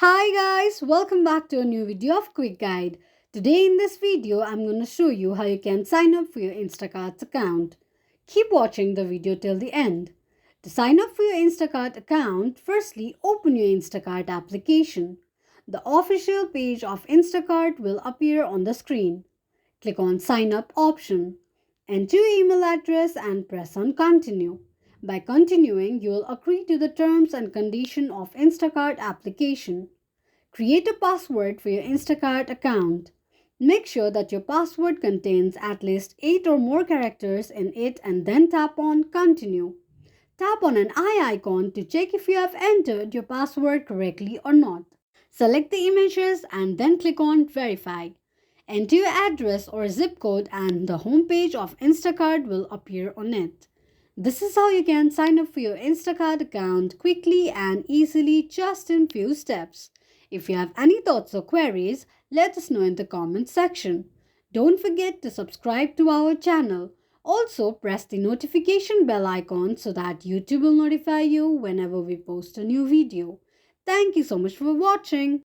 Hi guys, welcome back to a new video of Quick Guide. Today in this video, I'm going to show you how you can sign up for your Instacart account. Keep watching the video till the end. To sign up for your Instacart account, firstly open your Instacart application. The official page of Instacart will appear on the screen. Click on Sign Up option. Enter your email address and press on Continue. By continuing, you will agree to the terms and condition of Instacart application. Create a password for your Instacart account. Make sure that your password contains at least 8 or more characters in it and then tap on Continue. Tap on an eye icon to check if you have entered your password correctly or not. Select the images and then click on Verify. Enter your address or zip code and the homepage of Instacart will appear on it. This is how you can sign up for your Instacart account quickly and easily just in few steps. If you have any thoughts or queries, let us know in the comments section. Don't forget to subscribe to our channel. Also, press the notification bell icon so that YouTube will notify you whenever we post a new video. Thank you so much for watching.